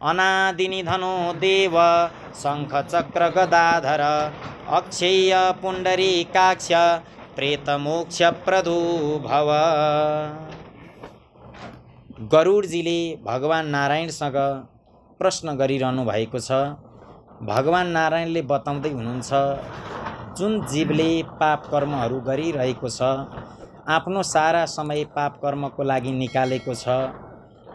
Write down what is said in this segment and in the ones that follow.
अनादिनिधनो देव शङ्ख चक्र गदाधर अक्षेय पुण्डरीकाक्ष प्रेतमोक्ष प्रदो भव। गरुडजीले भगवान नारायणसँग प्रश्न गरिरहनु भएको छ। भगवान नारायणले बताउँदै हुनुहुन्छ, जुन जीवले पाप कर्महरू गरिरहेको छ, आफ्नो सारा समय पाप कर्मको लागि निकालेको छ,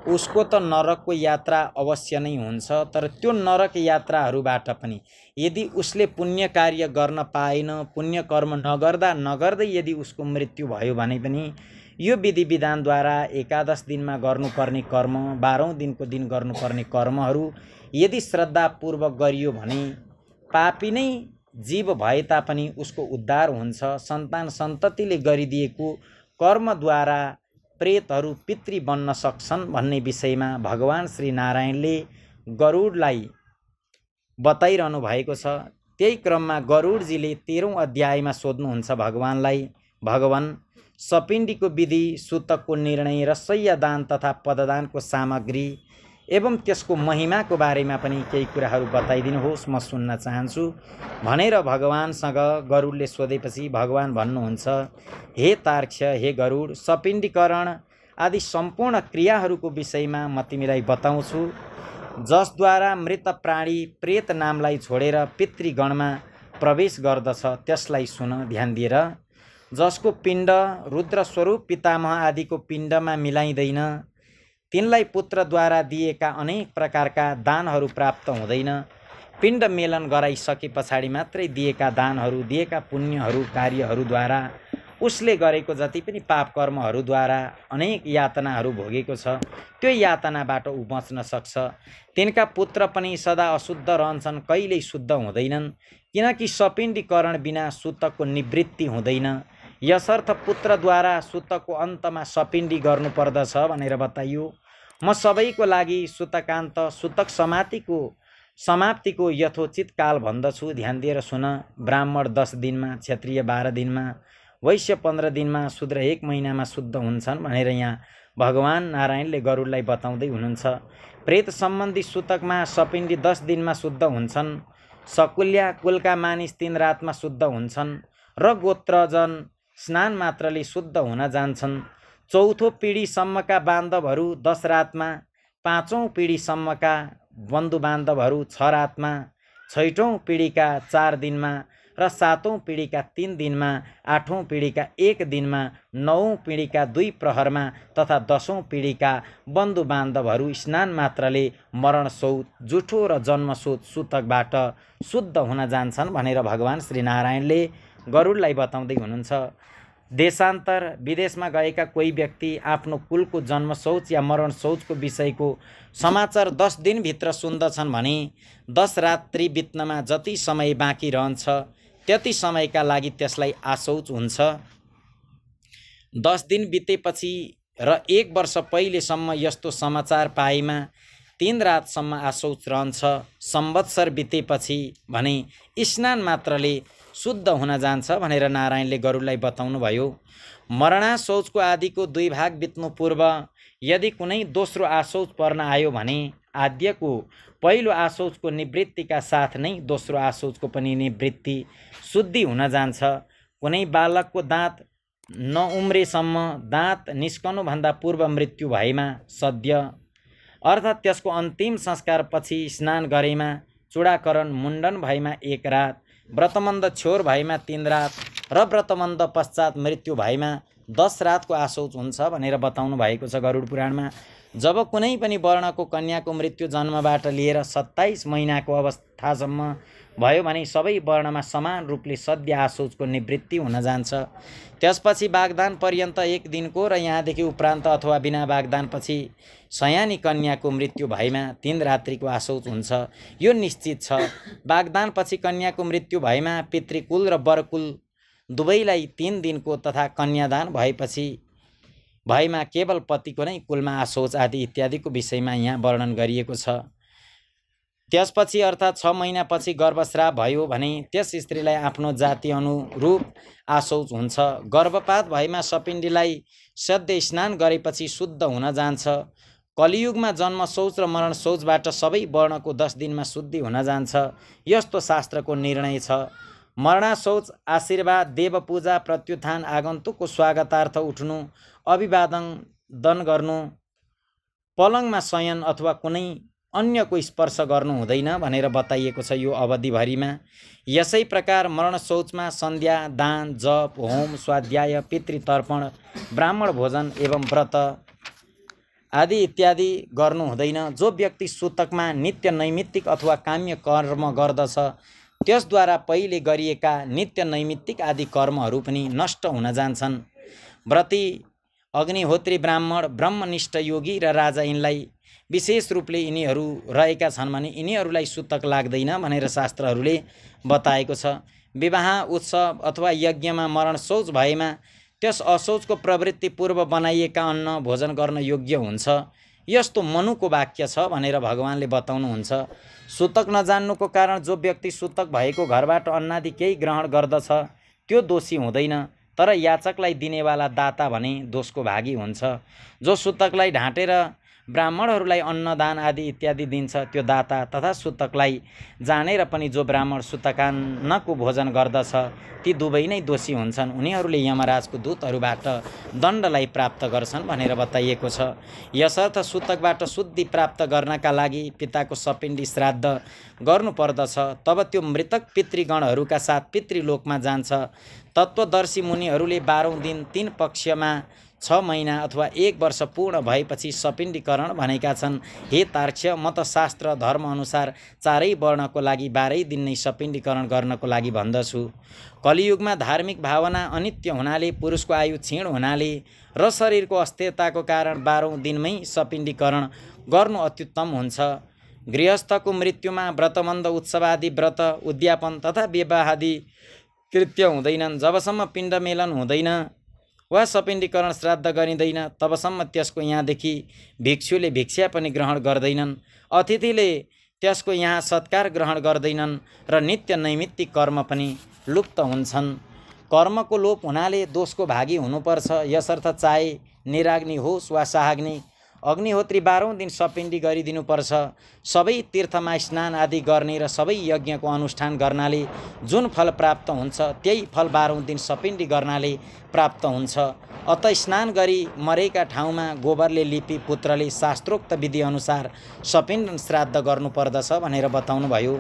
उसको त नरकको यात्रा अवश्य नै हुन्छ। तर त्यो नरक यात्राहरूबाट पनि यदि उसले पुण्य कार्य गर्न पाएन, पुण्य कर्म नगर्दै यदि उसको मृत्यु भयो भने पनि यो विधि विधानद्वारा एकादश दिनमा गर्नुपर्ने कर्म, 12औं दिनको दिन गर्नुपर्ने कर्महरू यदि श्रद्धापूर्वक गरियो भने पापी नै जीव भए तापनि उसको उद्धार हुन्छ। सन्तान सन्ततिले गरिदिएको कर्मद्वारा प्रेतहरू पितृ बन्न सक्छन् भन्ने विषयमा भगवान श्री नारायणले गरुडलाई बताइरहनु भएको छ। त्यही क्रममा गरुडजीले 13औं अध्यायमा सोध्नुहुन्छ भगवानलाई, भगवान सपिण्डीको विधि, सूतकको निर्णय र शय्यादान तथा पददानको सामग्री एवं त्यसको महिमाको बारेमा पनि केही कुराहरू बताइदिनुहोस्, म सुन्न चाहन्छु भनेर भगवानसँग गरुडले सोधेपछि भगवान भन्नुहुन्छ, हे तार्क्ष, हे गरुड, सपिण्डीकरण आदि सम्पूर्ण क्रियाहरूको विषयमा म तिमीलाई बताउँछु, जसद्वारा मृत प्राणी प्रेत नामलाई छोडेर पितृगणमा प्रवेश गर्दछ त्यसलाई सुन ध्यान दिएर। जसको पिण्ड रुद्र स्वरूप पितामह आदिको पिण्डमा मिलाइँदैन, तिनलाई पुत्रद्वारा दिएका अनेक प्रकारका दानहरू प्राप्त हुँदैन। पिण्ड मेलन गराइसके पछाडि मात्रै दिएका दानहरू, दिएका पुण्यहरू, कार्यहरूद्वारा उसले गरेको जति पनि पाप कर्महरूद्वारा अनेक यातनाहरू भोगेको छ, त्यो यातनाबाट ऊ बच्न सक्छ। तिनका पुत्र पनि सदा अशुद्ध रहन्छन्, कहिल्यै शुद्ध हुँदैनन्, किनकि सपिण्डीकरण बिना सूतकको निवृत्ति हुँदैन। यसर्थ पुत्रद्वारा सूतकको अन्तमा सपिण्डी गर्नुपर्दछ भनेर बताइयो। म सबैको लागि सूतकान्त, सूतक समाप्तिको यथोचित काल भन्दछु, ध्यान दिएर सुन। ब्राह्मण 10 दिनमा, क्षत्रिय 12 दिनमा, वैश्य 15 दिनमा, शूद्र 1 महिनामा शुद्ध हुन्छन् भनेर यहाँ भगवान नारायणले गरुडलाई बताउँदै हुनुहुन्छ। प्रेत सम्बन्धी सूतकमा सपिण्डी 10 दिनमा शुद्ध हुन्छन्, सकुल्या कुलका मानिस 3 रातमा शुद्ध हुन्छन् र गोत्रजन स्नान मात्रले शुद्ध हुन जान्छन्। चौथो पिढीसम्मका बान्धवहरू 10 रातमा, 5औं पिढीसम्मका बन्धु बान्धवहरू 6 रातमा, 6औं पिढीका 4 दिनमा र 7औं पिढीका 3 दिनमा, 8औं पिढीका 1 दिनमा, 9औं पिढीका 2 प्रहरमा तथा 10औं पिढीका बन्धु बान्धवहरू स्नान मात्रले मरणशोथ, जुठो र जन्मशोथ सूतकबाट शुद्ध हुन जान्छन् भनेर भगवान श्री नारायणले गरुडलाई बताउँदै हुनुहुन्छ। देशान्तर विदेशमा गएका कोही व्यक्ति आफ्नो कुलको जन्मशौच या मरणशौचको विषयको समाचार 10 दिनभित्र सुन्दछन् भने 10 रात्रि बित्नमा जति समय बाँकी रहन्छ त्यति समयका लागि त्यसलाई आशौच हुन्छ। 10 दिन बितेपछि र 1 वर्ष पहिलेसम्म यस्तो समाचार पाएमा 3 रातसम्म आशौच रहन्छ। संवत्सर बितेपछि भने स्नान मात्रले शुद्ध हुन जान्छ भनेर नारायणले गरुडलाई बताउनु भयो। मरणाशौचको आदिको 2 भाग बित्नु पूर्व यदि कुनै दोस्रो आशौच पर्न आयो भने आद्यको पहिलो आशौचको निवृत्तिका साथ नै दोस्रो आशौचको पनि निवृत्ति, शुद्धि हुन जान्छ। कुनै बालकको दाँत नउम्रेसम्म दाँत निस्कनुभन्दा पूर्व मृत्यु भएमा सद्य अर्थात् त्यसको अन्तिम संस्कार पछि स्नान गरेमा, चूडाकरण मुण्डन भएमा 1 रात, व्रतबन्ध छोर भएमा 3 रात र व्रतबन्ध पश्चात मृत्यु भएमा 10 रातको आशौच हुन्छ भनेर बताउनु भएको छ गरुड पुराणमा। जब कुनै पनि वर्णको कन्याको मृत्यु जन्मबाट लिएर 27 महिनाको अवस्थासम्म भयो भने सबै वर्णमा समान रूपले सद्य आशौचको निवृत्ति हुन जान्छ। त्यसपछि वागदान पर्यन्त 1 दिनको र यहाँदेखि उपरान्त अथवा बिना वागदान पछि सयानी कन्याको मृत्यु भएमा 3 रात्रिको आशौच हुन्छ। यो निश्चित छ। वागदान पछि कन्याको मृत्यु भएमा पितृकुल र वरकुल दुवैलाई 3 दिनको तथा कन्यादान भएपछि भएमा केवल पतिको नै कुलमा आशौच आदि इत्यादिको विषयमा यहाँ वर्णन गरिएको छ। त्यसपछि अर्थात् 6 महिनापछि गर्भस्राव भयो भने त्यस स्त्रीलाई आफ्नो जाति अनुरूप आशौच हुन्छ। गर्भपात भएमा सपिण्डीलाई सद्य स्नान गरेपछि शुद्ध हुन जान्छ। कलियुगमा जन्म शौच र मरण शौचबाट सबै वर्णको 10 दिनमा शुद्धि हुन जान्छ, यस्तो शास्त्रको निर्णय छ। मरणा शौच आशीर्वाद, देवपूजा, प्रत्युत्थान, आगन्तुकको स्वागतार्थ उठ्नु, अभिवादन गर्नु, पलङमा शयन अथवा कुनै अन्यको स्पर्श गर्नु हुँदैन भनेर बताइएको छ यो अवधिभरिमा। यसै प्रकार मरण शौचमा सन्ध्या, दान, जप, होम, स्वाध्याय, पितृतर्पण, ब्राह्मण भोजन एवं व्रत आदि इत्यादि गर्नु हुँदैन। जो व्यक्ति सूतकमा नित्य नैमित्तिक अथवा काम्य कर्म गर्दछ त्यसद्वारा पहिले गरिएका नित्य नैमित्तिक आदि कर्महरू पनि नष्ट हुन जान्छन्। व्रती, अग्निहोत्री, ब्राह्मण, ब्रह्मनिष्ठ योगी र राजा यिनलाई विशेष रूपले यिनीहरू रहेका छन् भने यिनीहरूलाई सूतक लाग्दैन भनेर शास्त्रहरूले बताएको छ। विवाह, उत्सव अथवा यज्ञमा मरण शौच भएमा त्यस अशौचको प्रवृत्ति पूर्व बनाइएका अन्न भोजन गर्न योग्य हुन्छ। यस्तो मनुको वाक्य छ भनेर भगवानले बताउनुहुन्छ। सूतक नजान्नुको कारण जो व्यक्ति सूतक भएको घरबाट अन्नादि केही ग्रहण गर्दछ त्यो दोषी हुँदैन, तर याचकलाई दिनेवाला दाता भने दोषको भागी हुन्छ। जो सूतकलाई ढाँटेर ब्राह्मणहरूलाई अन्नदान आदि इत्यादि दिन्छ त्यो दाता तथा सूतकलाई जानेर पनि जो ब्राह्मण सूतकान्नको भोजन गर्दछ ती दुवै नै दोषी हुन्छन्। उनीहरूले यमराजको दूतहरूबाट दण्डलाई प्राप्त गर्छन् भनेर बताइएको छ। यसर्थ सूतकबाट शुद्धि प्राप्त गर्नका लागि पिताको सपिण्डी श्राद्ध गर्नुपर्दछ। तब त्यो मृतक पितृगणहरूका साथ पितृलोकमा जान्छ। तत्त्वदर्शी मुनिहरूले 12औं दिन 3 पक्षमा 6 महिना अथवा 1 वर्ष पूर्ण भएपछि सपिण्डीकरण भनेका छन्। हे तार्क्ष्य, म त शास्त्र धर्म अनुसार 4 वर्णको लागि 12 दिन नै सपिण्डीकरण गर्नको लागि भन्दछु। कलियुगमा धार्मिक भावना अनित्य हुनाले, पुरुषको आयु क्षीण हुनाले र शरीरको अस्थिरताको कारण 12औं दिनमै सपिण्डीकरण गर्नु अत्युत्तम हुन्छ। गृहस्थको मृत्युमा व्रतबन्ध, उत्सवादि व्रत, उद्यापन तथा विवाहादि कृत्य हुँदैनन्। जबसम्म पिण्ड मेलन हुँदैन वा सपिण्डीकरण श्राद्ध गरिँदैन तबसम्म त्यसको यहाँदेखि भिक्षुले भिक्षा पनि ग्रहण गर्दैनन्, अतिथिले त्यसको यहाँ सत्कार ग्रहण गर्दैनन् र नित्य नैमित्तिक कर्म पनि लुप्त हुन्छन्। कर्मको लोप हुनाले दोषको भागी हुनुपर्छ। यसर्थ चाहे निराग्नि होस् वा साहाग्नि, अग्निहोत्री 12औं दिन सपिण्डी गरिदिनुपर्छ। सबै तीर्थमा स्नान आदि गर्ने र सबै यज्ञको अनुष्ठान गर्नाले जुन फल प्राप्त हुन्छ त्यही फल 12औं दिन सपिण्डी गर्नाले प्राप्त हुन्छ। अत स्नान गरी मरेका ठाउँमा गोबरले लिपि पुत्रले शास्त्रोक्त विधि अनुसार सपिण्ड श्राद्ध गर्नुपर्दछ भनेर बताउनु भयो।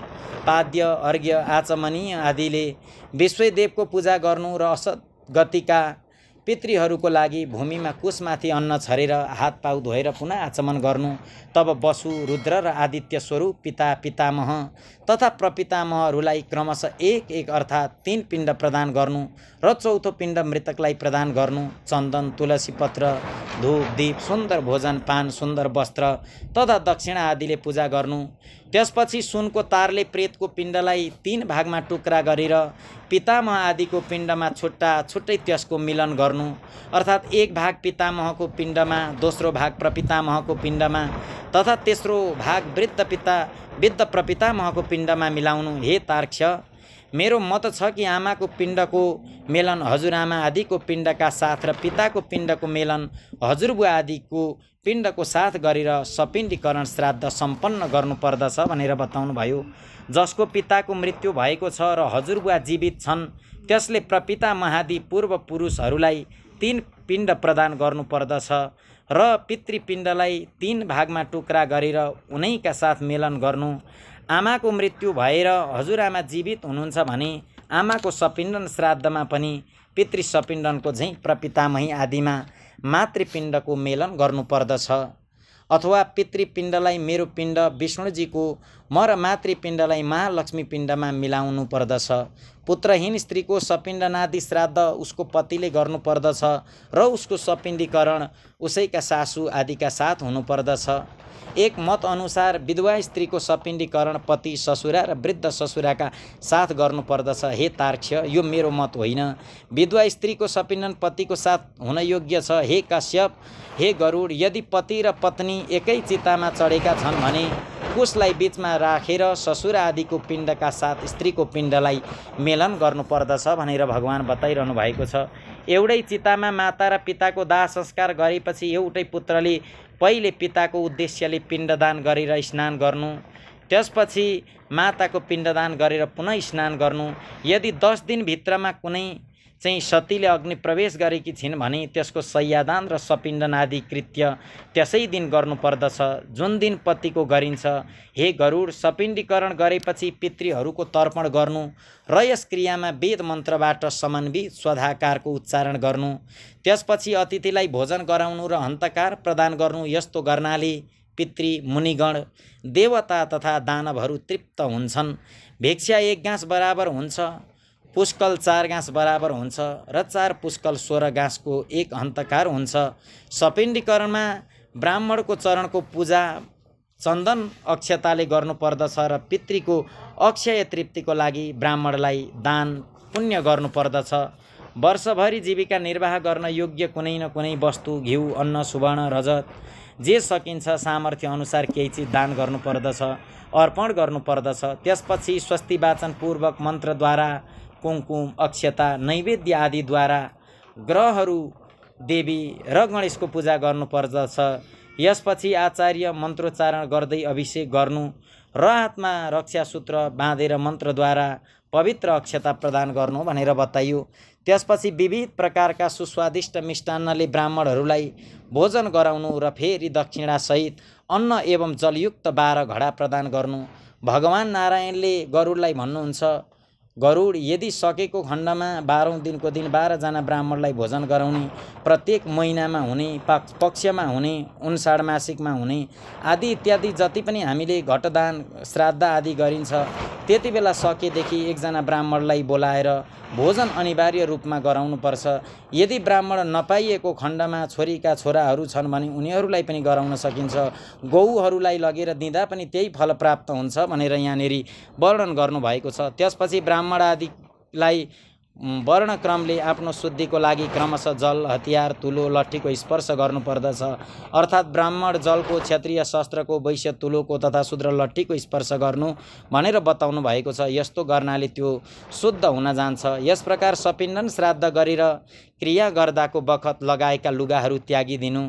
पाद्य, अर्घ्य, आचमनीय आदिले विश्वदेवको पूजा गर्नु र असत गतिका पितृहरूको लागि भूमिमा कुशमाथि अन्न छरेर हात पाउ धोएर पुनः आचमन गर्नु। तब वसु, रुद्र र आदित्य स्वरूप पिता, पितामह तथा प्रपितामहहरूलाई क्रमशः 1-1 अर्थात् 3 पिण्ड प्रदान गर्नु र चौथो पिण्ड मृतकलाई प्रदान गर्नु। चन्दन, तुलसी पत्र, धूप, दीप, सुन्दर भोजन, पान, सुन्दर वस्त्र तथा दक्षिणा आदिले पूजा गर्नु। त्यसपछि सुनको तारले प्रेतको पिण्डलाई 3 भागमा टुक्रा गरेर पितामह आदिको पिण्डमा छुट्टा छुट्टै त्यसको मिलन गर्नु। अर्थात् 1 भाग पितामहको पिण्डमा, दोस्रो भाग प्रपितामहको पिण्डमा तथा तेस्रो भाग वृद्ध प्रपितामहको पिण्डमा मिलाउनु। हे तार्क्ष्य, मेरो मत छ कि आमाको पिण्डको मेलन हजुरआमा आदिको पिण्डका साथ र पिताको पिण्डको मेलन हजुरबुवा आदिको पिण्डको साथ गरेर सपिण्डीकरण श्राद्ध सम्पन्न गर्नुपर्दछ भनेर बताउनु भयो। जसको पिताको मृत्यु भएको छ र हजुरबुवा जीवित छन् त्यसले प्रपितामहादि पूर्व पुरुषहरूलाई 3 पिण्ड प्रदान गर्नुपर्दछ र पितृपिण्डलाई 3 भागमा टुक्रा गरेर उनैका साथ मेलन गर्नु। आमाको मृत्यु भएर हजुरआमा जीवित हुनुहुन्छ भने आमाको सपिण्डन श्राद्धमा पनि पितृ सपिण्डनको झैँ प्रपितामही आदिमा मातृपिण्डको मेलन गर्नुपर्दछ। अथवा पितृपिण्डलाई मेरो पिण्ड विष्णुजीको, म र मातृपिण्डलाई महालक्ष्मी पिण्डमा मिलाउनु पर्दछ। पुत्रहीन स्त्रीको सपिण्डनादि श्राद्ध उसको पतिले गर्नुपर्दछ र उसको सपिण्डीकरण उसैका सासू आदिका साथ हुनुपर्दछ। एक मत अनुसार विधवा स्त्रीको सपिण्डीकरण पति, ससुरा र वृद्ध ससुराका साथ गर्नुपर्दछ। हे तार्क्ष्य, यो मेरो मत होइन। विधवा स्त्रीको सपिण्डन पतिको साथ हुन योग्य छ। हे कश्यप, हे गरुड, यदि पति र पत्नी एकै चितामा चढेका छन् भने कुशलाई बीचमा राखेर ससुर आदिको पिण्डका साथ स्त्रीको पिण्डलाई मेलन गर्नुपर्दछ भनेर भगवान बताइरहनु भएको छ। एउटै चितामा माता र पिताको दाह संस्कार गरेपछि एउटै पुत्रले पहिले पिताको उद्देश्यले पिण्डदान गरेर स्नान गर्नु, त्यसपछि माताको पिण्डदान गरेर पुनः स्नान गर्नु। यदि 10 दिनभित्रमा कुनै चाहिँ सतीले अग्नि प्रवेश गरेकी छिन् भने त्यसको शय्यादान र सपिण्डन आदि कृत्य त्यसै दिन गर्नुपर्दछ जुन दिन पतिको गरिन्छ। हे गरुड, सपिण्डीकरण गरेपछि पितृहरूको तर्पण गर्नु र यस क्रियामा वेद मन्त्रबाट समन्वित स्वधाकारको उच्चारण गर्नु, त्यसपछि अतिथिलाई भोजन गराउनु र हन्तकार प्रदान गर्नु। यस्तो गर्नाले पितृ, मुनिगण, देवता तथा दानवहरू तृप्त हुन्छन्। भिक्षा 1 गाँस बराबर हुन्छ, पुष्कल 4 गाँस बराबर हुन्छ र 4 पुष्कल 16 गाँसको 1 हन्तकार हुन्छ। सपिण्डीकरणमा ब्राह्मणको चरणको पूजा चन्दन अक्षताले गर्नुपर्दछ र पितृको अक्षय तृप्तिको लागि ब्राह्मणलाई दान पुण्य गर्नुपर्दछ। वर्षभरि जीविका निर्वाह गर्न योग्य कुनै न कुनै वस्तु, घिउ, अन्न, सुवर्ण, रजत जे सकिन्छ सामर्थ्य अनुसार केही चिज दान गर्नुपर्दछ, अर्पण गर्नुपर्दछ। त्यसपछि स्वस्ति वाचन पूर्वक मन्त्रद्वारा कुमकुम, अक्षता, नैवेद्य आदिद्वारा ग्रहहरू, देवी र गणेशको पूजा गर्नुपर्दछ। यसपछि आचार्य मन्त्रोच्चारण गर्दै अभिषेक गर्नु र हातमा रक्षासूत्र बाँधेर मन्त्रद्वारा पवित्र अक्षता प्रदान गर्नु भनेर बताइयो। त्यसपछि विविध प्रकारका सुस्वादिष्ट मिष्टान्नले ब्राह्मणहरूलाई भोजन गराउनु र फेरि दक्षिणासहित अन्न एवं जलयुक्त 12 घडा प्रदान गर्नु। भगवान नारायणले गरुडलाई भन्नुहुन्छ, गरुड, यदि सकेको खण्डमा 12औं दिनको दिन 12 जना ब्राह्मणलाई भोजन गराउने, प्रत्येक महिनामा हुने, पक्षमा हुने, 59 मासिकमा हुने आदि इत्यादि जति पनि हामीले घटदान श्राद्ध आदि गरिन्छ, त्यति बेला सकेदेखि 1 जना ब्राह्मणलाई बोलाएर भोजन अनिवार्य रूपमा गराउनुपर्छ। यदि ब्राह्मण नपाइएको खण्डमा छोरीका छोराहरू छन् भने उनीहरूलाई पनि गराउन सकिन्छ। गौहरूलाई लगेर दिँदा पनि त्यही फल प्राप्त हुन्छ भनेर यहाँनेरि वर्णन गर्नुभएको छ। त्यसपछि ब्राह्मण आदिलाई वर्णक्रमले आफ्नो शुद्धिको लागि क्रमशः जल, हतियार, तुलो, लट्ठीको स्पर्श गर्नुपर्दछ। अर्थात् ब्राह्मण जलको, क्षत्रिय शस्त्रको, वैश्य तुलोको तथा शूद्र लट्ठीको स्पर्श गर्नु भनेर बताउनु भएको छ। यस्तो गर्नाले त्यो शुद्ध हुन जान्छ। यस प्रकार सपिण्डन श्राद्ध गरेर क्रिया गर्दाको बखत लगाएका लुगाहरू त्यागिदिनु,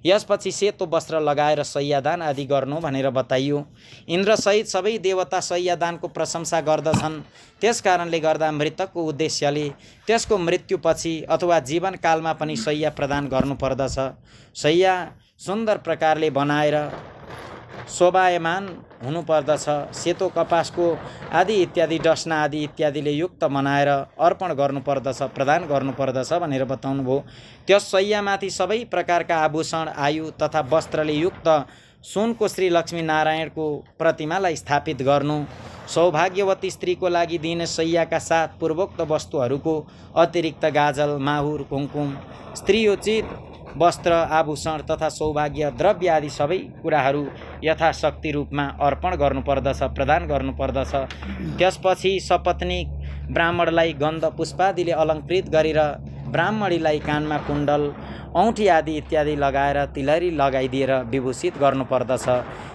यसपछि सेतो वस्त्र लगाएर शय्यादान आदि गर्नु भनेर बताइयो। इन्द्रसहित सबै देवता शय्यादानको प्रशंसा गर्दछन्। त्यस कारणले गर्दा मृतकको उद्देश्यले त्यसको मृत्युपछि अथवा जीवनकालमा पनि शय्या प्रदान गर्नुपर्दछ। शय्या सुन्दर प्रकारले बनाएर शोभायमान हुनुपर्दछ। सेतो कपासको आदि इत्यादि डसना आदि इत्यादिले युक्त बनाएर अर्पण गर्नुपर्दछ, प्रदान गर्नुपर्दछ भनेर बताउनु भयो। त्यस शय्यामाथि सबै प्रकारका आभूषण, आयु तथा वस्त्रले युक्त सुनको श्री लक्ष्मी नारायणको प्रतिमालाई स्थापित गर्नु। सौभाग्यवती स्त्रीको लागि दिने शय्याका साथ पूर्वोक्त वस्तुहरूको अतिरिक्त गाजल, माहुर, कुमकुम, स्त्रीयोचित वस्त्र, आभूषण तथा सौभाग्य द्रव्य आदि सबै कुराहरू यथाशक्ति रूपमा अर्पण गर्नुपर्दछ, प्रदान गर्नुपर्दछ। त्यसपछि सपत्नी ब्राह्मणलाई गन्ध पुष्पादिले अलङ्कृत गरेर ब्राह्मणीलाई कानमा कुण्डल, औँठी आदि इत्यादि लगाएर तिलहरी लगाइदिएर विभूषित गर्नुपर्दछ।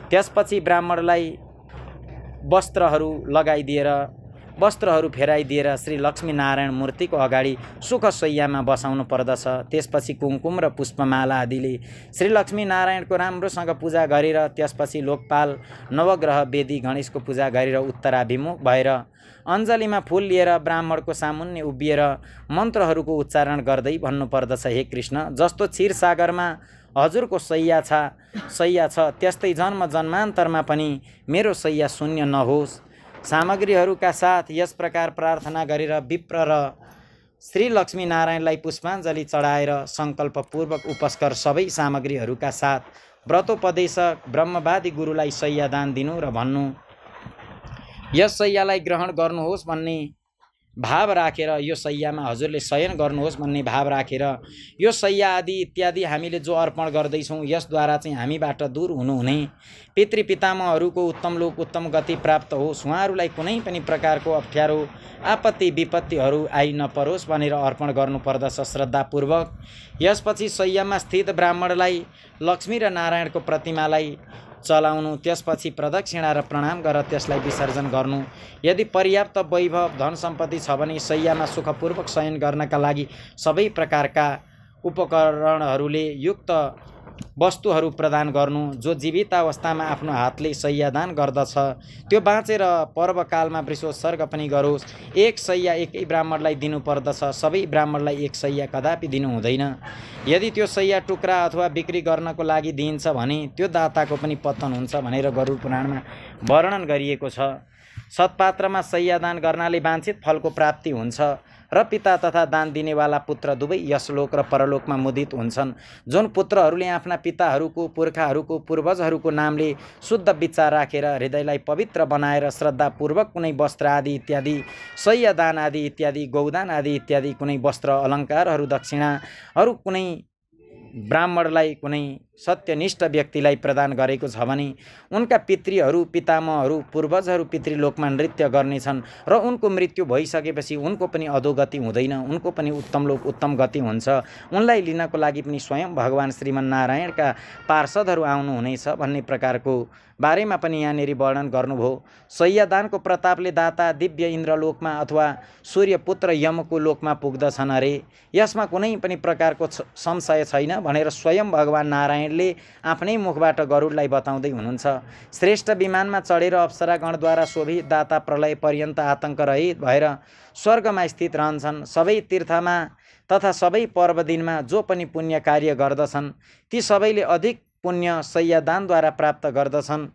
त्यसपछि ब्राह्मणलाई वस्त्रहरू लगाइदिएर वस्त्रहरू फेराइदिएर श्री लक्ष्मीनारायण मूर्तिको अगाडि सुखशय्यामा बसाउनु पर्दछ। त्यसपछि कुमकुम र पुष्पमाला आदिले श्री लक्ष्मीनारायणको राम्रोसँग पूजा गरेर त्यसपछि लोकपाल, नवग्रह, वेदी, गणेशको पूजा गरेर उत्तराभिमुख भएर अञ्जलीमा फूल लिएर ब्राह्मणको सामुन्ने उभिएर मन्त्रहरूको उच्चारण गर्दै भन्नुपर्दछ, हे कृष्ण, जस्तो क्षीरसागरमा हजुरको शय्या छ त्यस्तै जन्म जन्मान्तरमा पनि मेरो शय्या शून्य नहोस्। सामग्रीहरूका साथ यस प्रकार प्रार्थना गरेर विप्र र श्री लक्ष्मीनारायणलाई पुष्पाञ्जली चढाएर सङ्कल्पपूर्वक उपस्कर सबै सामग्रीहरूका साथ व्रतोपदेशक ब्रह्मवादी गुरुलाई शय्यादान दिनु र भन्नु, यस शय्यालाई ग्रहण गर्नुहोस् भन्ने भाव राखेर, यो शय्यामा हजुरले शयन गर्नुहोस् भन्ने भाव राखेर यो शय्या आदि इत्यादि हामीले जो अर्पण गर्दैछौँ यसद्वारा चाहिँ हामीबाट दूर हुनुहुने पितृपितामहहरूको उत्तम लोक, उत्तम गति प्राप्त होस्, उहाँहरूलाई कुनै पनि प्रकारको अप्ठ्यारो, आपत्ति, विपत्तिहरू आइ नपरोस् भनेर अर्पण गर्नुपर्दछ श्रद्धापूर्वक। यसपछि शय्यामा स्थित ब्राह्मणलाई लक्ष्मी र नारायणको प्रतिमालाई चलाउनु, त्यसपछि प्रदक्षिणा र प्रणाम गरेर त्यसलाई विसर्जन गर्नु। यदि पर्याप्त वैभव धन सम्पत्ति छ भने शय्यामा सुखपूर्वक शयन गर्नका लागि सबै प्रकारका उपकरणहरूले युक्त वस्तुहरू प्रदान गर्नु। जो जीवित अवस्थामा आफ्नो हातले शय्यादान गर्दछ त्यो बाँचेर पर्वकालमा वृषोत्सर्ग पनि गरोस्। एक शय्या एकै ब्राह्मणलाई दिनुपर्दछ, सबै ब्राह्मणलाई एक शय्या कदापि दिनु हुँदैन। यदि त्यो शय्या टुक्रा अथवा बिक्री गर्नको लागि दिइन्छ भने त्यो दाताको पनि पतन हुन्छ भनेर गरुड पुराणमा वर्णन गरिएको छ। सत्पात्रमा शय्यादान गर्नाले वाञ्छित फलको प्राप्ति हुन्छ र पिता तथा दान दिनेवाला पुत्र दुवै यशलोक र परलोकमा मुदित हुन्छन्। जुन पुत्रहरूले आफ्ना पिताहरूको, पुर्खाहरूको, पूर्वजहरूको नामले शुद्ध विचार राखेर हृदयलाई पवित्र बनाएर श्रद्धापूर्वक कुनै वस्त्र आदि इत्यादि, शय्यादान आदि इत्यादि, गौदान आदि इत्यादि कुनै वस्त्र अलङ्कारहरू, दक्षिणाहरू कुनै ब्राह्मणलाई, कुनै सत्यनिष्ठ व्यक्तिलाई प्रदान गरेको छ भने उनका पितृहरू, पितामहहरू, पूर्वजहरू पितृलोकमा नृत्य गर्नेछन् र उनको मृत्यु भइसकेपछि उनको पनि अधोगति हुँदैन, उनको पनि उत्तम लोक, उत्तम गति हुन्छ। उनलाई लिनको लागि पनि स्वयं भगवान् श्रीमन्नारायणका पार्षदहरू आउनुहुनेछ भन्ने प्रकारको बारेमा पनि यहाँनिर वर्णन गर्नुभयो। शय्यादानको प्रतापले दाता दिव्य इन्द्रलोकमा अथवा सूर्यपुत्र यमको लोकमा पुग्दछन् अरे। यसमा कुनै पनि प्रकारको संशय छैन भनेर स्वयं भगवान् नारायणले आफ्नै मुखबाट गरुडलाई बताउँदै हुनुहुन्छ। श्रेष्ठ विमानमा चढेर अप्सरागणद्वारा शोभित दाता प्रलय पर्यन्त आतङ्क रहित भएर स्वर्गमा स्थित रहन्छन्। सबै तीर्थमा तथा सबै पर्व दिनमा जो पनि पुण्य कार्य गर्दछन् ती सबैले अधिक पुण्य शय्यादानद्वारा प्राप्त गर्दछन्।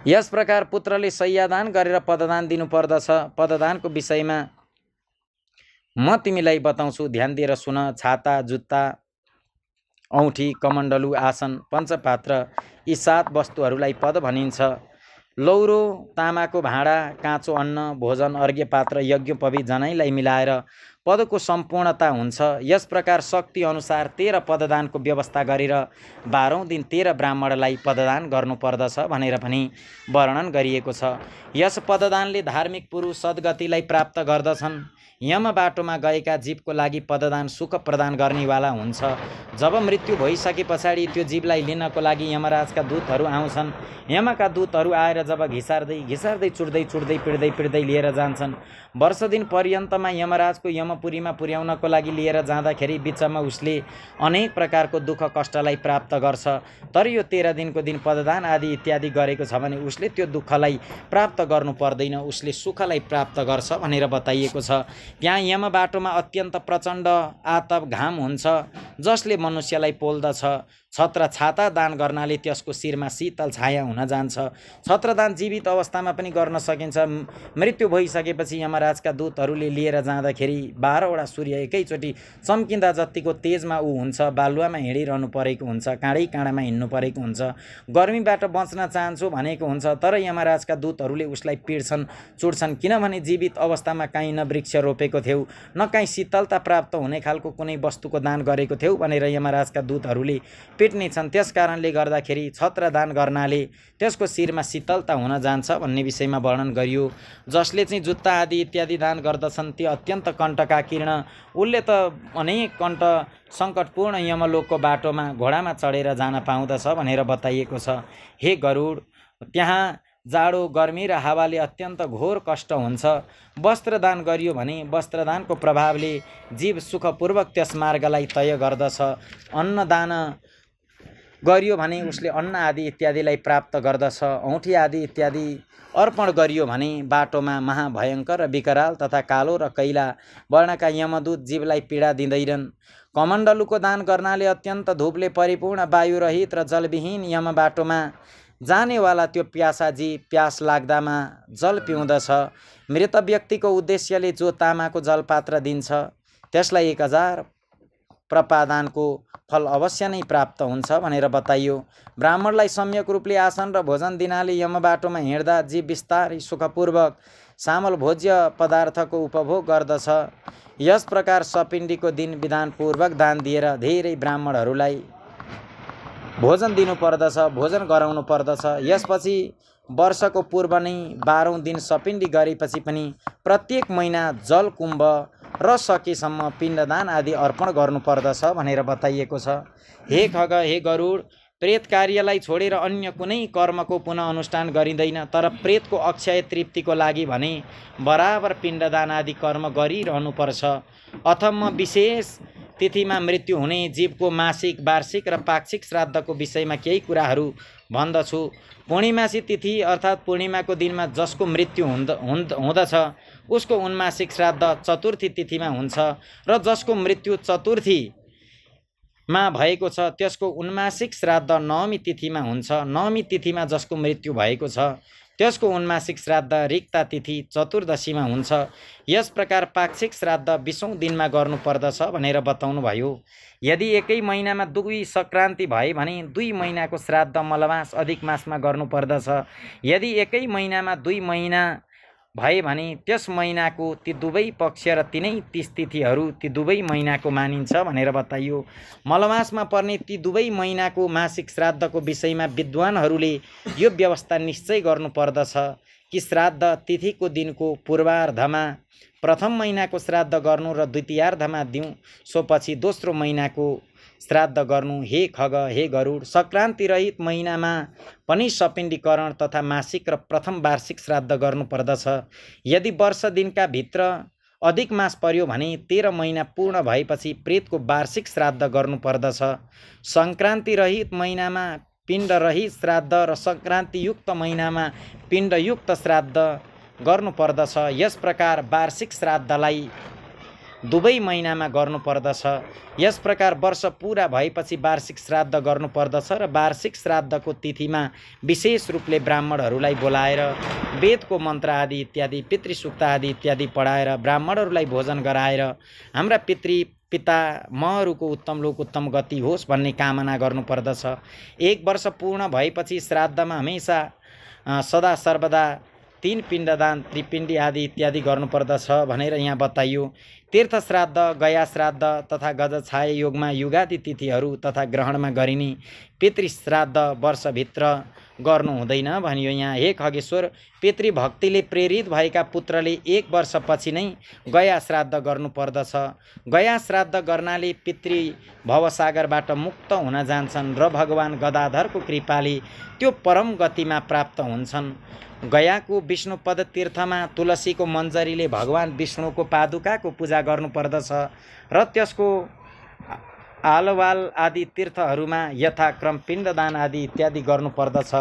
यस प्रकार पुत्रले शय्यादान गरेर पददान दिनुपर्दछ। पददानको विषयमा म तिमीलाई बताउँछु, ध्यान दिएर सुन। छाता, जुत्ता, औँठी, कमण्डलु, आसन, पञ्चपात्र यी 7 वस्तुहरूलाई पद भनिन्छ। लौरो, तामाको भाँडा, काँचो अन्न, भोजन, अर्घ्यपात्र, यज्ञोपवीत जनाईलाई मिलाएर पदको सम्पूर्णता हुन्छ। यस प्रकार शक्ति अनुसार 13 पददानको व्यवस्था गरेर 12औं दिन 13 ब्राह्मणलाई पददान गर्नुपर्दछ भनेर पनि वर्णन गरिएको छ। यस पददानले धार्मिक पुरुष सद्गतिलाई प्राप्त गर्दछन्। यम बाटोमा गएका जीवको लागि पददान सुख प्रदान गर्नेवाला हुन्छ। जब मृत्यु भइसके पछाडि त्यो जीवलाई लिनको लागि यमराजका दूतहरू आउँछन्। यमका दूतहरू आएर जब घिसार्दै चुड्दै पिड्दै लिएर जान्छन्। वर्ष दिन पर्यन्तमा यमराजको यमपुरीमा पुर्याउनको लागि लिएर जाँदाखेरि बिचमा उसले अनेक प्रकारको दुःख कष्टलाई प्राप्त गर्छ। तर यो 13 दिनको दिन पददान आदि इत्यादि गरेको छ भने उसले त्यो दुःखलाई प्राप्त गर्नु पर्दैन, उसले सुखलाई प्राप्त गर्छ भनेर बताइएको छ। त्यहाँ यम बाटोमा अत्यन्त प्रचण्ड आतप घाम हुन्छ जसले मनुष्यलाई पोल्दछ। छत्र छाता दान गर्नाले त्यसको शिरमा शीतल छाया हुन जान्छ। छत्रदान जीवित अवस्थामा पनि गर्न सकिन्छ। मृत्यु भइसकेपछि यमराजका दूतहरूले लिएर जाँदाखेरि 12वटा सूर्य एकैचोटि चम्किँदा जतिको तेजमा ऊ हुन्छ। बालुवामा हिँडिरहनु परेको हुन्छ, काँडै काँडामा हिँड्नु परेको हुन्छ। गर्मीबाट बच्न चाहन्छु भनेको हुन्छ तर यमराजका दूतहरूले उसलाई पिड्छन्, चुड्छन्। किनभने जीवित अवस्थामा काहीँ न वृक्ष रोपेको थियौ, न काहीँ शीतलता प्राप्त हुने खालको कुनै वस्तुको दान गरेको थियौ भनेर यमराजका दूतहरूले पिट्ने छन्। त्यस कारणले गर्दाखेरि छत्र दान गर्नाले त्यसको शिरमा शीतलता हुन जान्छ भन्ने विषयमा वर्णन गरियो। जसले चाहिँ जुत्ता आदि इत्यादि दान गर्दछन् ती अत्यन्त कण्टका किर्ण, उसले त अनेक कण्ट सङ्कटपूर्ण यमलोकको बाटोमा घोडामा चढेर जान पाउँदछ भनेर बताइएको छ। हे गरुड, त्यहाँ जाडो, गर्मी र हावाले अत्यन्त घोर कष्ट हुन्छ। वस्त्रदान गरियो भने वस्त्रदानको प्रभावले जीव सुखपूर्वक त्यस मार्गलाई तय गर्दछ। अन्नदान गरियो भने उसले अन्न आदि इत्यादिलाई प्राप्त गर्दछ। औँठी आदि इत्यादि अर्पण गरियो भने बाटोमा महाभयङ्कर र विकराल तथा कालो र कैला वर्णका यमदूत जीवलाई पीडा दिँदैनन्। कमण्डलुको दान गर्नाले अत्यन्त धुपले परिपूर्ण, वायुरहित र जलविहीन यम बाटोमा जानेवाला त्यो प्यासा जीव प्यास लाग्दामा जल पिउँदछ। मृत व्यक्तिको उद्देश्यले जो तामाको जलपात्र दिन्छ त्यसलाई 1000 प्रपादानको फल अवश्य नै प्राप्त हुन्छ भनेर बताइयो। ब्राह्मणलाई सम्यक रूपले आसन र भोजन दिनाले यम बाटोमा हिँड्दा जीव बिस्तारै सुखपूर्वक सामल भोज्य पदार्थको उपभोग गर्दछ। यस प्रकार सपिण्डीको दिन विधानपूर्वक दान दिएर धेरै ब्राह्मणहरूलाई भोजन दिनु पर्दछ, भोजन गराउनु पर्दछ। यसपछि वर्षको पूर्व नै 12औं दिन सपिण्डी गरेपछि पनि प्रत्येक महिना जल कुम्भ र सकेसम्म पिण्डदान आदि अर्पण गर्नुपर्दछ भनेर बताइएको छ। हे खग, हे गरुड, प्रेत कार्यलाई छोडेर अन्य कुनै कर्मको पुनः अनुष्ठान गरिँदैन। तर प्रेतको अक्षय तृप्तिको लागि भने बराबर पिण्डदान आदि कर्म गरिरहनुपर्छ। अथवा विशेष तिथिमा मृत्यु हुने जीवको मासिक, वार्षिक र पाक्षिक श्राद्धको विषयमा केही कुराहरू भन्दछु। पूर्णिमासी तिथि अर्थात् पूर्णिमाको दिनमा जसको मृत्यु हुँदछ उसको उन्मासिक श्राद्ध चतुर्थी तिथिमा हुन्छ र जसको मृत्यु चतुर्थीमा भएको छ त्यसको उन्मासिक श्राद्ध नवमी तिथिमा हुन्छ। नवमी तिथिमा जसको मृत्यु भएको छ त्यसको उन्मासिक श्राद्ध रिक्ता तिथि चतुर्दशीमा हुन्छ। यस प्रकार पाक्षिक श्राद्ध 20औं दिनमा गर्नुपर्दछ भनेर बताउनु भयो। यदि एकै महिनामा 2 सङ्क्रान्ति भए भने 2 महिनाको श्राद्ध मलमास अधिक मासमा गर्नुपर्दछ। यदि एकै महिनामा 2 महिना भए भने त्यस महिनाको ती दुवै पक्ष र तिनै 30 तिथिहरू ती दुवै महिनाको मानिन्छ भनेर बताइयो। मलमासमा पर्ने ती दुवै महिनाको मासिक श्राद्धको विषयमा विद्वानहरूले यो व्यवस्था निश्चय गर्नुपर्दछ कि श्राद्ध तिथिको दिनको पूर्वार्धमा प्रथम महिनाको श्राद्ध गर्नु र द्वितीयार्धमा दिउँसोपछि दोस्रो महिनाको श्राद्ध गर्नु। हे खग, हे गरुड, सङ्क्रान्ति रहित महिनामा पनि सपिण्डीकरण तथा मासिक र प्रथम वार्षिक श्राद्ध गर्नुपर्दछ। यदि वर्ष दिनका भित्र अधिक मास पर्यो भने 13 महिना पूर्ण भएपछि प्रेतको वार्षिक श्राद्ध गर्नुपर्दछ। सङ्क्रान्ति रहित महिनामा पिण्डरहित श्राद्ध र सङ्क्रान्तियुक्त महिनामा पिण्डयुक्त श्राद्ध गर्नुपर्दछ। यस प्रकार वार्षिक श्राद्धलाई दुवै महिनामा गर्नुपर्दछ। यस प्रकार वर्ष पुरा भएपछि वार्षिक श्राद्ध गर्नुपर्दछ र वार्षिक श्राद्धको तिथिमा विशेष रूपले ब्राह्मणहरूलाई बोलाएर वेदको मन्त्र आदि इत्यादि, पितृसूक्त आदि इत्यादि पढाएर ब्राह्मणहरूलाई भोजन गराएर हाम्रा पितामहरुको उत्तम लोक उत्तम गति होस् भन्ने कामना गर्नुपर्दछ। 1 वर्ष पूर्ण भएपछि श्राद्धमा हमेशा सदा सर्वदा 3 पिण्डदान, त्रिपिण्डी आदि इत्यादि गर्नुपर्दछ भनेर यहाँ बताइयो। तीर्थ श्राद्ध, गया श्राद्ध तथा गजछाय योगमा युगादि तिथिहरू तथा ग्रहणमा गरिने पितृश्राद्ध वर्षभित्र गर्नु हुँदैन भनियो। यहाँ हे खगेश्वर, पितृभक्तिले प्रेरित भएका पुत्रले 1 वर्षपछि नै गया श्राद्ध गर्नुपर्दछ। गया श्राद्ध गर्नाले पितृ भवसागरबाट मुक्त हुन जान्छन् र भगवान गदाधरको कृपाले त्यो परम गतिमा प्राप्त हुन्छन्। गयाको विष्णुपद तीर्थमा तुलसीको मन्जरीले भगवान विष्णुको पादुकाको पूजा गर्नुपर्दछ र त्यसको आलवाल आदि तीर्थहरूमा यथाक्रम पिण्डदान आदि इत्यादि गर्नुपर्दछ।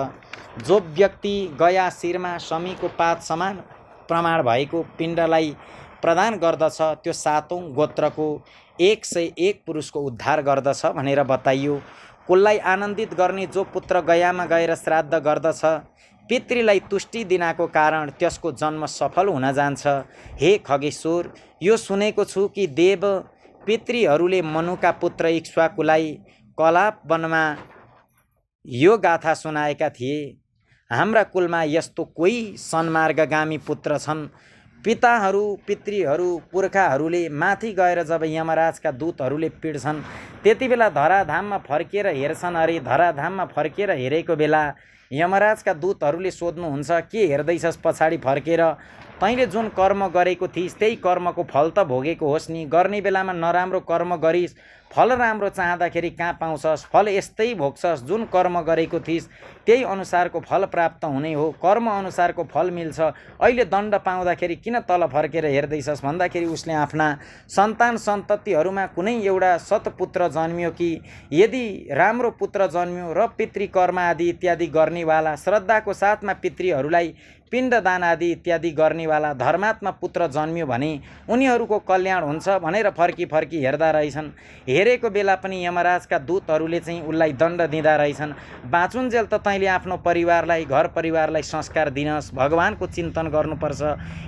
जो व्यक्ति गया शिरमा शमीको पात समान प्रमाण भएको पिण्डलाई प्रदान गर्दछ त्यो 7औं गोत्रको 101 पुरुषको उद्धार गर्दछ भनेर बताइयो। कुललाई आनन्दित गर्ने जो पुत्र गयामा गएर श्राद्ध गर्दछ पितृलाई तुष्टि दिनको कारण त्यसको जन्म सफल हुन जान्छ। हे खगेश्वर, यो सुनेको छु कि देव पितृहरूले मनुका पुत्र इक्ष्वाकुलाई कलाप वनमा यो गाथा सुनाएका थिए। हाम्रा कुलमा यस्तो कोही सन्मार्गगामी पुत्र छन्। पिताहरू, पितृहरू, पुर्खाहरूले माथि गएर जब यमराजका दूतहरूले पिड्छन् त्यति बेला धराधाममा फर्केर हेर्छन्। अरे धराधाममा फर्केर हेरेको बेला यमराजका दूतहरूले सोध्नुहुन्छ, के हेर्दैछस् पछाडि फर्केर? तैँले जुन कर्म गरेको थिइस् त्यही कर्मको फल त भोगेको होस् नि। गर्ने बेलामा नराम्रो कर्म गरिस्, फल राम्रो चाहँदाखेरि कहाँ पाउँछस्? फल यस्तै भोग्छस्। जुन कर्म गरेको थिइस् त्यही अनुसारको फल प्राप्त हुने हो। कर्म अनुसारको फल मिल्छ। अहिले दण्ड पाउँदाखेरि किन तल फर्केर हेर्दैछस् भन्दाखेरि उसले आफ्ना सन्तान सन्ततिहरूमा कुनै एउटा सत्पुत्र जन्मियो कि यदि राम्रो पुत्र जन्मियो र पितृकर्म आदि इत्यादि गर्नेवाला, श्रद्धाको साथमा पितृहरूलाई पिण्डदान आदि इत्यादि गर्नेवाला धर्मात्मा पुत्र जन्मियो भने उनीहरूको कल्याण हुन्छ भनेर फर्की फर्की हेर्दा रहेछन्। हेरेको बेला पनि यमराजका दूतहरूले चाहिँ उसलाई दण्ड दिँदा रहेछन्। बाँचुन्जेल त तैँले आफ्नो परिवारलाई, घर परिवारलाई संस्कार दिनस्, भगवानको चिन्तन गर्नुपर्छ,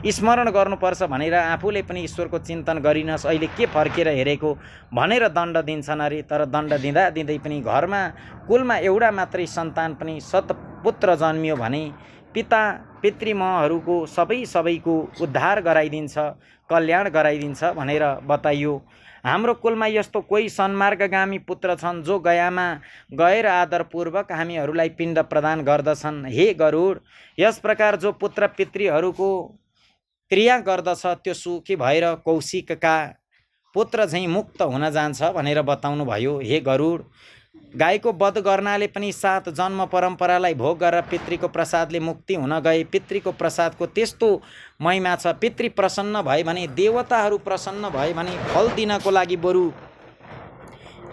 स्मरण गर्नुपर्छ भनेर आफूले पनि ईश्वरको चिन्तन गरिनस्। अहिले के फर्केर हेरेको भनेर दण्ड दिन्छन् अरे। तर दण्ड दिँदा दिँदै पनि घरमा कुलमा एउटा मात्रै सन्तान पनि सत्पुत्र जन्मियो भने पिता पितृमहरूको सबैको उद्धार गराइदिन्छ, कल्याण गराइदिन्छ भनेर बताइयो। हाम्रो कुलमा यस्तो कोही सन्मार्गगामी पुत्र छन् जो गयामा गएर आदरपूर्वक हामीहरूलाई पिण्ड प्रदान गर्दछन्। हे गरुड, यस प्रकार जो पुत्र पितृहरूको क्रिया गर्दछ त्यो सुखी भएर कौशिकका पुत्र चाहिँ मुक्त हुन जान्छ भनेर बताउनु भयो। हे गरुड, गाईको वध गर्नाले पनि 7 जन्म परम्परालाई भोग गरेर पितृको प्रसादले मुक्ति हुन गए। पितृको प्रसादको त्यस्तो महिमा छ। पितृ प्रसन्न भए भने, देवताहरू प्रसन्न भए भने फल दिनको लागि बरु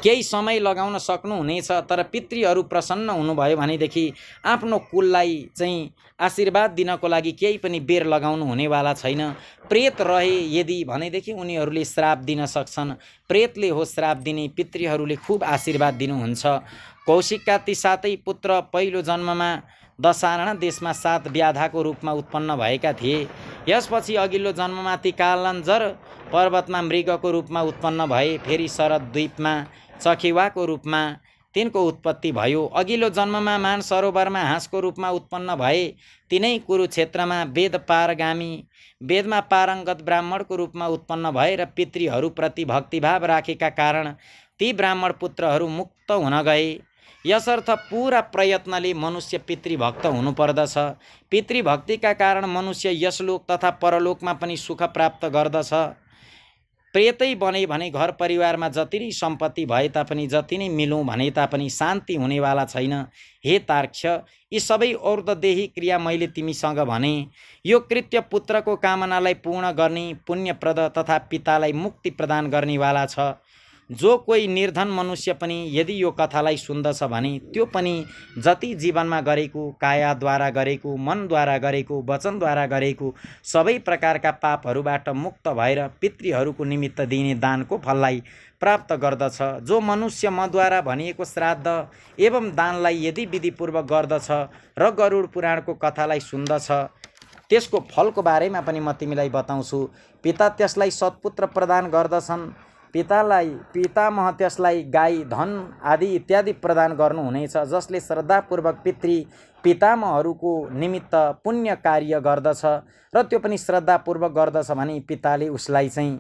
केही समय लगाउन सक्नुहुनेछ। तर पितृहरू प्रसन्न हुनुभयो भनेदेखि आफ्नो कुललाई चाहिँ आशीर्वाद दिनको लागि केही पनि बेर लगाउनु हुनेवाला छैन। प्रेत रहे यदि भनेदेखि उनीहरूले श्राप दिन सक्छन्। प्रेतले हो श्राप दिने, पितृहरूले खुब आशीर्वाद दिनुहुन्छ। कौशिकका ती 7 पुत्र पहिलो जन्ममा दशारण देशमा 7 व्याधाको रूपमा उत्पन्न भएका थिए। यसपछि अघिल्लो जन्ममा ती कालञ्जर पर्वतमा मृगको रूपमा उत्पन्न भए। फेरि शरद द्वीपमा चखेवाको रूपमा तिनको उत्पत्ति भयो। अघिल्लो जन्ममा मान सरोवरमा हाँसको रूपमा उत्पन्न भए। तिनै कुरुक्षेत्रमा वेद पारगामी, वेदमा पारङ्गत ब्राह्मणको रूपमा उत्पन्न भए र पितृहरूप्रति भक्तिभाव राखेका कारण ती ब्राह्मण पुत्रहरू मुक्त हुन गए। यसर्थ पुरा प्रयत्नले मनुष्य पितृभक्त हुनुपर्दछ। पितृभक्तिका कारण मनुष्य यसलोक तथा परलोकमा पनि सुख प्राप्त गर्दछ। प्रेतै बने भने घर परिवारमा जति नै सम्पत्ति भए तापनि, जति नै मिलौँ भने तापनि शान्ति हुनेवाला छैन। हे तार्क्ष, यी सबै और्धदेही क्रिया मैले तिमीसँग भने। यो कृत्य पुत्रको कामनालाई पूर्ण गर्ने, पुण्यप्रद तथा पितालाई मुक्ति प्रदान गर्नेवाला छ। जो कोही निर्धन मनुष्य पनि यदि यो कथालाई सुन्दछ भने त्यो पनि जति जीवनमा गरेको, कायाद्वारा गरेको, मनद्वारा गरेको, वचनद्वारा गरेको सबै प्रकारका पापहरूबाट मुक्त भएर पितृहरूको निमित्त दिने दानको फललाई प्राप्त गर्दछ। जो मनुष्य मद्वारा भनिएको श्राद्ध एवं दानलाई यदि विधिपूर्वक गर्दछ र गरुड पुराणको कथालाई सुन्दछ, त्यसको फलको बारेमा पनि म तिमीलाई बताउँछु। पिता त्यसलाई सत्पुत्र प्रदान गर्दछन्। पितामह त्यसलाई गाई, धन आदि इत्यादि प्रदान गर्नुहुनेछ। जसले श्रद्धापूर्वक पितामहहरूको निमित्त पुण्य कार्य गर्दछ र त्यो पनि श्रद्धापूर्वक गर्दछ भने पिताले उसलाई चाहिँ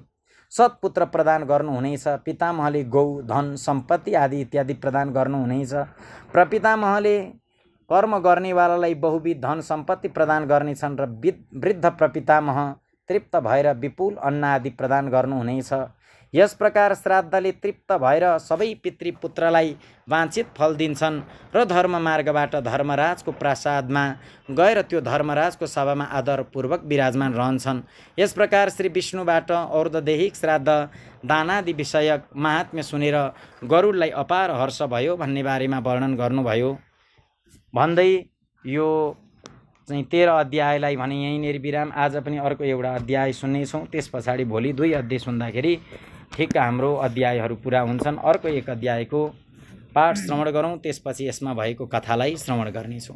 सत्पुत्र प्रदान गर्नुहुनेछ। पितामहले गौ, धन, सम्पत्ति आदि इत्यादि प्रदान गर्नुहुनेछ। प्रपितामहले कर्म गर्नेवालालाई बहुविध धन सम्पत्ति प्रदान गर्नेछन् र वृद्ध प्रपितामह तृप्त भएर विपुल अन्न आदि प्रदान गर्नुहुनेछ। यस प्रकार श्राद्धले तृप्त भएर सबै पितृपुत्रलाई वाञ्छित फल दिन्छन् र धर्म मार्गबाट धर्मराजको प्रासादमा गएर त्यो धर्मराजको सभामा आदरपूर्वक विराजमान रहन्छन्। यस प्रकार श्री विष्णुबाट और्धदेहिक श्राद्ध दानादि विषयक महात्म्य सुनेर गरुडलाई अपार हर्ष भयो भन्ने बारेमा वर्णन गर्नुभयो। भन्दै यो चाहिँ 13 अध्यायलाई भने यहीँनिर विराम। आज पनि अर्को एउटा अध्याय सुन्नेछौँ। त्यस पछाडि भोलि 2 अध्याय सुन्दाखेरि ठिक हाम्रो अध्यायहरू पुरा हुन्छन्। अर्को एक अध्यायको पाठ श्रवण गरौँ, त्यसपछि यसमा भएको कथालाई श्रवण गर्नेछौँ।